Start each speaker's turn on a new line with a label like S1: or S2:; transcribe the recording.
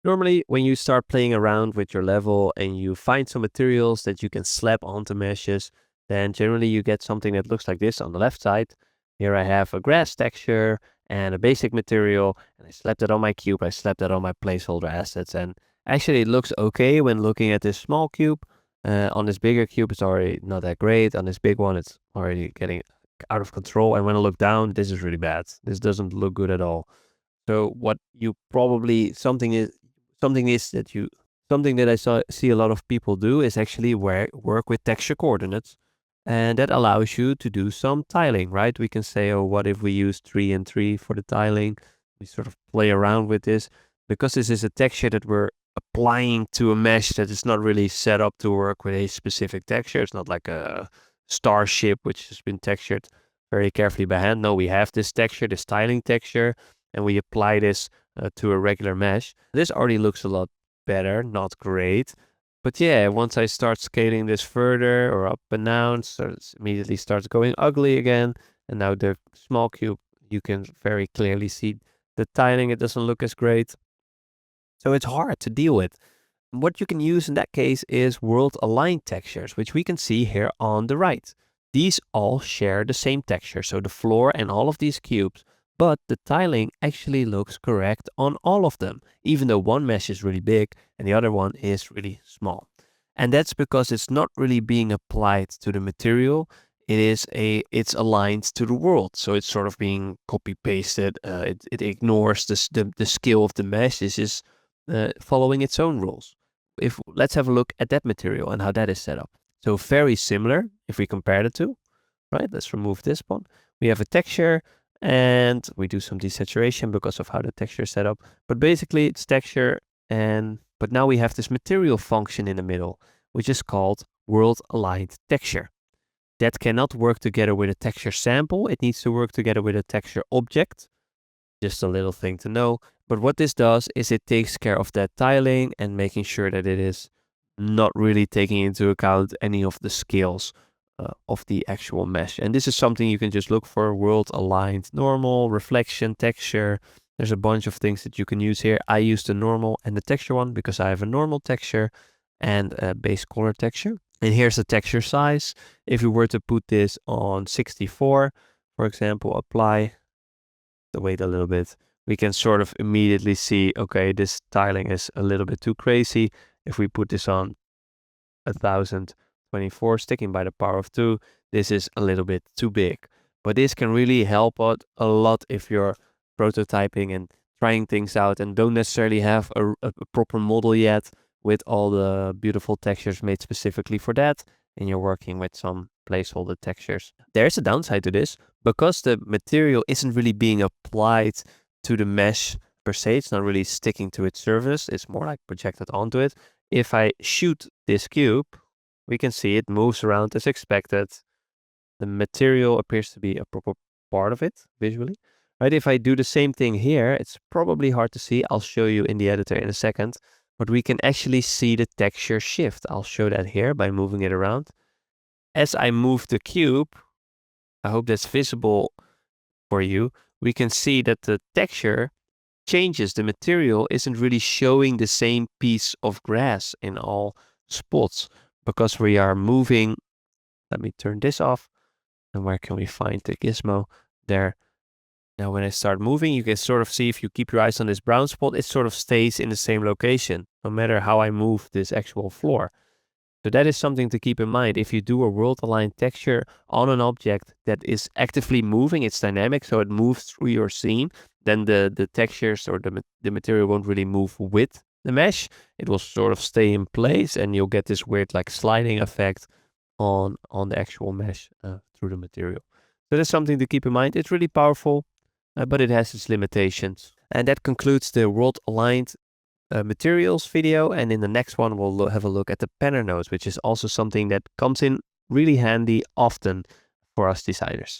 S1: Normally, when you start playing around with your level and you find some materials that you can slap onto meshes, then generally you get something that looks like this on the left side. Here I have a grass texture and a basic material, and I slapped it on my cube. I slapped that on my placeholder assets, and actually it looks okay when looking at this small cube. On this bigger cube, it's already not that great. On this big one, it's already getting out of control. And when I look down, this is really bad. This doesn't look good at all. So what you probably something that I see a lot of people do is actually work with texture coordinates, and that allows you to do some tiling, right? We can say, oh, what if we use 3 and 3 for the tiling? We sort of play around with this because this is a texture that we're applying to a mesh that is not really set up to work with a specific texture. It's not like a starship which has been textured very carefully by hand. No, we have this texture, this tiling texture, and we apply this to a regular mesh. This already looks a lot better, not great. But yeah, once I start scaling this further or up and down, so it immediately starts going ugly again. And now the small cube, you can very clearly see the tiling, it doesn't look as great. So it's hard to deal with. What you can use in that case is world-aligned textures, which we can see here on the right. These all share the same texture, so the floor and all of these cubes, but the tiling actually looks correct on all of them, even though one mesh is really big and the other one is really small. And that's because it's not really being applied to the material. It's aligned to the world, so it's sort of being copy-pasted. It ignores the scale of the mesh. This is following its own rules. Let's have a look at that material and how that is set up. So very similar if we compare the two, right? Let's remove this one. We have a texture and we do some desaturation because of how the texture is set up. But basically it's texture, but now we have this material function in the middle, which is called WorldAlignedTexture. That cannot work together with a texture sample. It needs to work together with a texture object. Just a little thing to know. But what this does is it takes care of that tiling and making sure that it is not really taking into account any of the scales of the actual mesh. And this is something you can just look for: world aligned, normal, reflection, texture. There's a bunch of things that you can use here. I use the normal and the texture one because I have a normal texture and a base color texture. And here's the texture size. If we were to put this on 64, for example, apply, to wait a little bit, we can sort of immediately see, okay, this tiling is a little bit too crazy. If we put this on 1024, sticking by the power of 2, this is a little bit too big. But this can really help out a lot if you're prototyping and trying things out and don't necessarily have a proper model yet with all the beautiful textures made specifically for that, and you're working with some placeholder textures. There's a downside to this. Because the material isn't really being applied to the mesh per se, it's not really sticking to its surface, it's more like projected onto it. If I shoot this cube, we can see it moves around as expected. The material appears to be a proper part of it visually. Right? If I do the same thing here, it's probably hard to see. I'll show you in the editor in a second. But we can actually see the texture shift. I'll show that here by moving it around. As I move the cube, I hope that's visible for you, we can see that the texture changes. The material isn't really showing the same piece of grass in all spots because we are moving. Let me turn this off. And where can we find the gizmo? There. Now when I start moving, you can sort of see, if you keep your eyes on this brown spot, it sort of stays in the same location, no matter how I move this actual floor. So that is something to keep in mind. If you do a world-aligned texture on an object that is actively moving, it's dynamic, so it moves through your scene, then the textures or the material won't really move with the mesh. It will sort of stay in place, and you'll get this weird like sliding effect on the actual mesh through the material. So that's something to keep in mind. It's really powerful, but it has its limitations. And that concludes the world-aligned materials video, and in the next one we'll have a look at the panner nodes, which is also something that comes in really handy often for us designers.